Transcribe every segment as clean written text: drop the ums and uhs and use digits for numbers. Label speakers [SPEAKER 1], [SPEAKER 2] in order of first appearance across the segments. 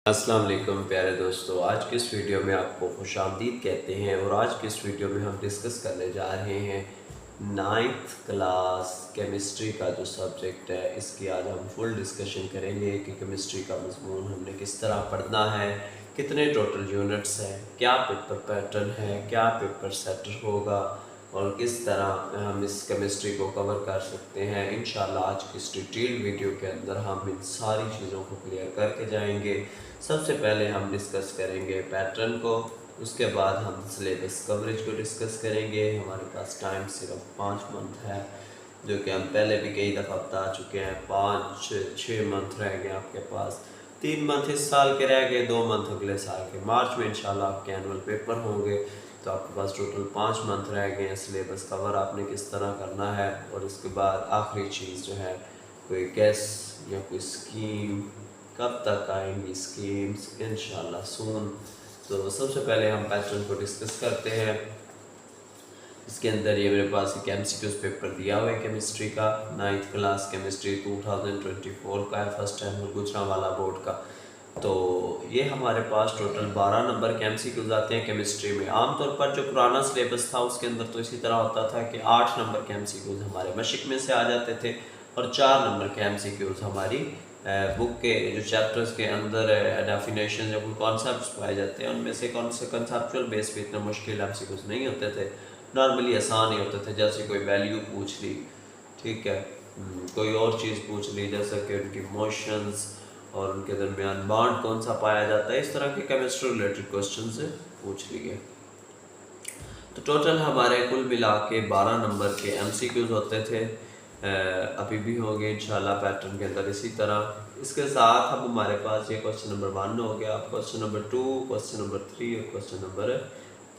[SPEAKER 1] अस्सलाम वालेकुम प्यारे दोस्तों, आज की इस वीडियो में आपको खुशामदीद कहते हैं। और आज की इस वीडियो में हम डिस्कस करने जा रहे हैं नाइन्थ क्लास केमिस्ट्री का जो सब्जेक्ट है, इसकी आज हम फुल डिस्कशन करेंगे कि केमिस्ट्री का मज़मून हमने किस तरह पढ़ना है, कितने टोटल यूनिट्स हैं, क्या पेपर पैटर्न है, क्या पेपर सेटर होगा और किस तरह हम इस केमिस्ट्री को कवर कर सकते हैं। इंशाल्लाह आज की इस डिटेल वीडियो के अंदर हम इन सारी चीज़ों को क्लियर करके जाएंगे। सबसे पहले हम डिस्कस करेंगे पैटर्न को, उसके बाद हम सिलेबस कवरेज को डिस्कस करेंगे। हमारे पास टाइम सिर्फ 5 मंथ है, जो कि हम पहले भी कई दफ़ा बता चुके हैं। 5-6 मंथ रह गए आपके पास, 3 मंथ इस साल के रह गए, 2 मंथ अगले साल के। मार्च में इंशाल्लाह आपके एनुअल पेपर होंगे, तो आपके पास टोटल 5 मंथ रह गए हैं। सिलेबस कवर आपने किस तरह करना है, और इसके बाद आखिरी चीज़ जो है, कोई गैस या कोई स्कीम, कब तक आएंगी स्कीम्स, इंशाल्लाह सून। तो सबसे पहले हम पैटर्न को डिस्कस करते हैं। इसके अंदर ये मेरे पास एक MCQs पेपर दिया हुआ है केमिस्ट्री का, 9th क्लास केमिस्ट्री 2024 का है, फर्स्ट एनुअल गुजरांवाला बोर्ड का। तो ये हमारे पास टोटल 12 नंबर के MCQs आते हैं केमिस्ट्री में। आमतौर पर जो पुराना सिलेबस था उसके अंदर तो इसी तरह होता था कि 8 नंबर के MCQs हमारे मशिक में से आ जाते थे, और 4 नंबर के MCQs हमारी बुक के जो चैप्टर्स के अंदर डेफिनेशन या कोई कॉन्सेप्ट्स पाए जाते हैं, उनमें से कौन से कंसेप्चुअल बेस पे इतने मुश्किल MCQs नहीं होते थे, नॉर्मली आसान ही होते थे। जैसे कोई वैल्यू पूछ ली, ठीक है, कोई और चीज़ पूछ ली, जैसे कि उनकी मोशंस और उनके दरमियान बॉन्ड कौन सा पाया जाता है, इस तरह के केमिस्ट्री रिलेटेड क्वेश्चन से पूछ लिए। तो टोटल हमारे कुल मिला के 12 नंबर के MCQs होते थे, अभी भी होंगे इंशाल्लाह पैटर्न के अंदर इसी तरह। इसके साथ अब हमारे पास ये क्वेश्चन नंबर 1 हो गया, अब क्वेश्चन नंबर 2, क्वेश्चन नंबर 3 और क्वेश्चन नंबर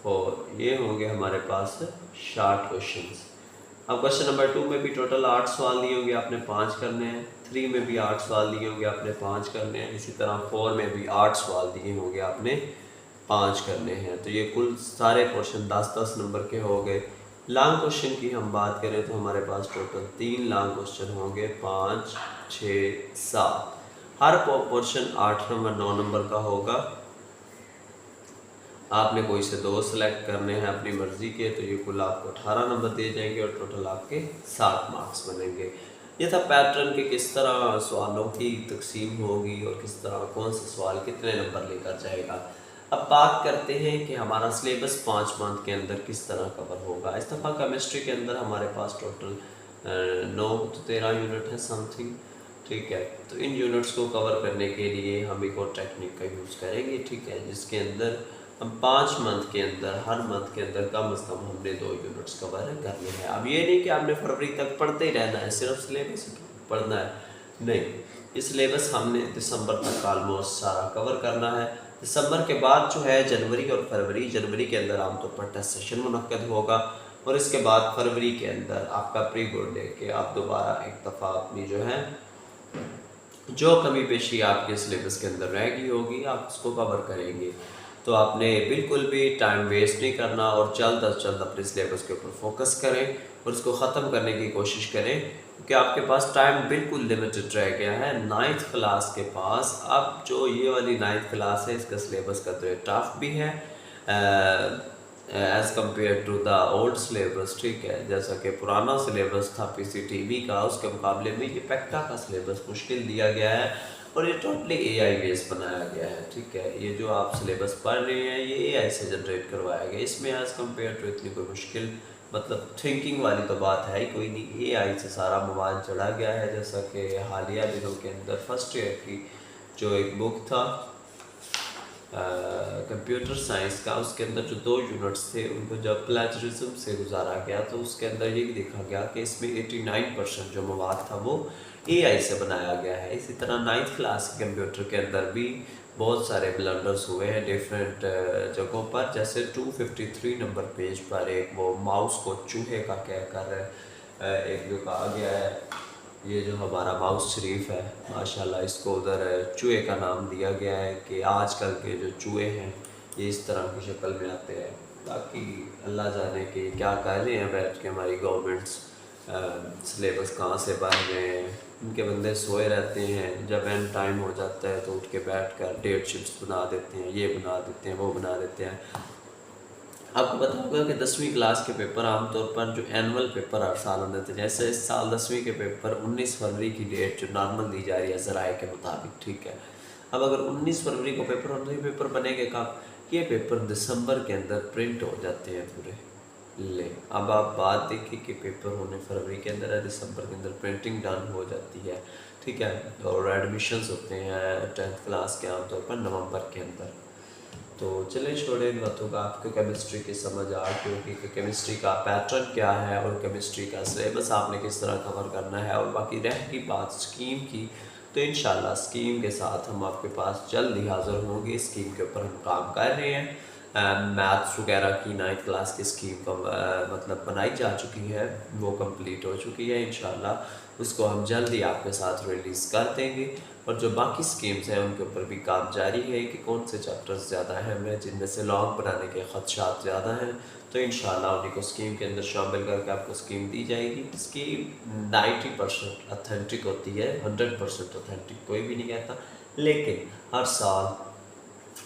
[SPEAKER 1] 4, ये होंगे हमारे पास शॉर्ट क्वेश्चंस। अब क्वेश्चन नंबर 2 में भी टोटल 8 सवाल दिए होंगे, आपने 5 करने हैं। 3 में भी 8 सवाल दिए होंगे, आपने 5 करने हैं। इसी तरह 4 में भी 8 सवाल दिए होंगे, आपने 5 करने हैं। तो ये कुल सारे क्वेश्चन 10-10 नंबर के हो गए। लॉन्ग क्वेश्चन की हम बात करें तो हमारे पास टोटल 3 लॉन्ग क्वेश्चन होंगे, 5, 6, 7। हर पोर्शन 8 नंबर 9 नंबर का होगा। आपने कोई से 2 सेलेक्ट करने हैं अपनी मर्ज़ी के, तो ये कुल आपको 18 नंबर दिए जाएंगे और टोटल आपके 7 मार्क्स बनेंगे। ये था पैटर्न के किस तरह सवालों की तकसीम होगी और किस तरह कौन सा सवाल कितने नंबर लेकर जाएगा। अब बात करते हैं कि हमारा सिलेबस 5 मंथ के अंदर किस तरह कवर होगा। इस दफ़ा केमिस्ट्री के अंदर हमारे पास टोटल 9 तो 13 यूनिट है समथिंग, ठीक है। तो इन यूनिट्स को कवर करने के लिए हम एक और टेक्निक का यूज़ करेंगे, ठीक है, जिसके अंदर हम 5 मंथ के अंदर, हर मंथ के अंदर कम से कम हमने 2 यूनिट्स कवर करने हैं। अब ये नहीं कि आपने फरवरी तक पढ़ते ही रहना है, सिर्फ सिलेबस पढ़ना है, नहीं। ये सिलेबस हमने दिसंबर तक ऑलमोस्ट सारा कवर करना है। दिसंबर के बाद जो है जनवरी और जनवरी के अंदर आमतौर पर टेस्ट सेशन मुनक्कद होगा, और इसके बाद फरवरी के अंदर आपका प्री बोर्ड डे के आप दोबारा एक दफ़ा अपनी जो है जो कमी पेशी आपके सिलेबस के अंदर रह गई होगी, आप उसको कवर करेंगे। तो आपने बिल्कुल भी टाइम वेस्ट नहीं करना, और जल्द अज जल्द अपने सिलेबस के ऊपर फोकस करें और उसको ख़त्म करने की कोशिश करें, क्योंकि आपके पास टाइम बिल्कुल लिमिटेड रह गया है 9th क्लास के पास। अब जो ये वाली 9th क्लास है, इसका सिलेबस का तो टफ भी है as compare to the old syllabus, ठीक है। जैसा कि पुराना सिलेबस था PCTB का, उसके मुकाबले में ये पेक्टा का सिलेबस मुश्किल दिया गया है, और ये टोटली AI बेस बनाया गया है, ठीक है। ये जो आप सिलेबस पढ़ रहे हैं ये AI से जनरेट करवाया गया। इसमें एज़ कम्पेयर टू इतनी कोई मुश्किल मतलब थिंकिंग वाली तो बात है ही कोई नहीं, AI से सारा मवाद चढ़ा गया है। जैसा कि हालिया दिनों के अंदर फर्स्ट ईयर की जो एक बुक था कंप्यूटर साइंस का, उसके अंदर जो 2 यूनिट्स थे उनको जब प्लेजरिज्म से गुजारा गया, तो उसके अंदर ये देखा गया कि इसमें 89% जो मवाद था वो AI से बनाया गया है। इसी तरह 9th क्लास के कंप्यूटर के अंदर भी बहुत सारे ब्लंडर्स हुए हैं डिफरेंट जगहों पर। जैसे 253 नंबर पेज पर एक वो माउस को चूहे का कह कर एक जो कहा गया है, ये जो हमारा माउस शरीफ है माशाल्लाह, इसको उधर चूहे का नाम दिया गया है कि आजकल के जो चूहे हैं ये इस तरह की शक्ल में आते हैं। बाकी अल्लाह जाने कि क्या कर रहे हैं बैठ के हमारी गवर्नमेंट्स, सिलेबस कहाँ से बन रहे हैं, उनके बंदे सोए रहते हैं, जब एंड टाइम हो जाता है तो उठ के बैठ कर डेट शीट्स बना देते हैं, ये बना देते हैं, वो बना देते हैं। आपको पता होगा कि 10वीं क्लास के पेपर आमतौर पर जो एनुअल पेपर हर साल होते थे, जैसे इस साल 10वीं के पेपर 19 फरवरी की डेट जो नॉर्मल दी जा रही है ज़राए के मुताबिक, ठीक है। अब अगर 19 फरवरी को पेपर होते हैं, पेपर बनेंगे कब? ये पेपर दिसंबर के अंदर प्रिंट हो जाते हैं पूरे। ले अब आप बात देखिए कि पेपर होने फरवरी के अंदर है, दिसंबर के अंदर प्रिंटिंग डन हो जाती है, ठीक है। और एडमिशन्स होते हैं 10th क्लास के आमतौर पर नवंबर के अंदर। तो चलिए छोड़े इन बातों का, आपको केमिस्ट्री की समझ आ गई होगी कि केमिस्ट्री का पैटर्न क्या है और केमिस्ट्री का सिलेबस आपने किस तरह कवर करना है। और बाकी रह की बात स्कीम की, तो इंशाल्लाह स्कीम के साथ हम आपके पास जल्द ही हाज़िर होंगे। स्कीम के ऊपर हम काम कर रहे हैं। मैथ्स वगैरह की 9th क्लास की स्कीम का मतलब बनाई जा चुकी है, वो कंप्लीट हो चुकी है। इंशाल्लाह उसको हम जल्द ही आपके साथ रिलीज़ कर देंगे। और जो बाकी स्कीम्स हैं उनके ऊपर भी काम जारी है कि कौन से चैप्टर्स ज़्यादा अहम हैं, जिनमें से लॉन्ग बनाने के ख़दशात ज़्यादा हैं, तो इंशाल्लाह उन्हीं को स्कीम के अंदर शामिल करके आपको स्कीम दी जाएगी। स्कीम 90% अथेंटिक होती है, 100% अथेंटिक कोई भी नहीं कहता, लेकिन हर साल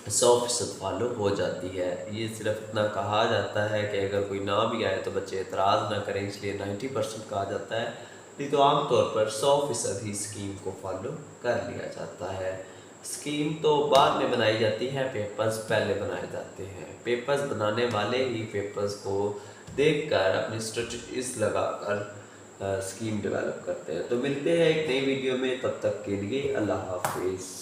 [SPEAKER 1] 100% फॉलो हो जाती है। ये सिर्फ इतना कहा जाता है कि अगर कोई ना भी आए तो बच्चे एतराज़ ना करें, इसलिए 90% कहा जाता है। नहीं तो आमतौर पर 100% ही स्कीम को फॉलो कर लिया जाता है। स्कीम तो बाद में बनाई जाती है, पेपर्स पहले बनाए जाते हैं। पेपर्स बनाने वाले ही पेपर्स को देखकर अपनी स्ट्रेटजीज लगाकर स्कीम डेवलप करते हैं। तो मिलते हैं एक नई वीडियो में, तब तक के लिए अल्लाह हाफिज़।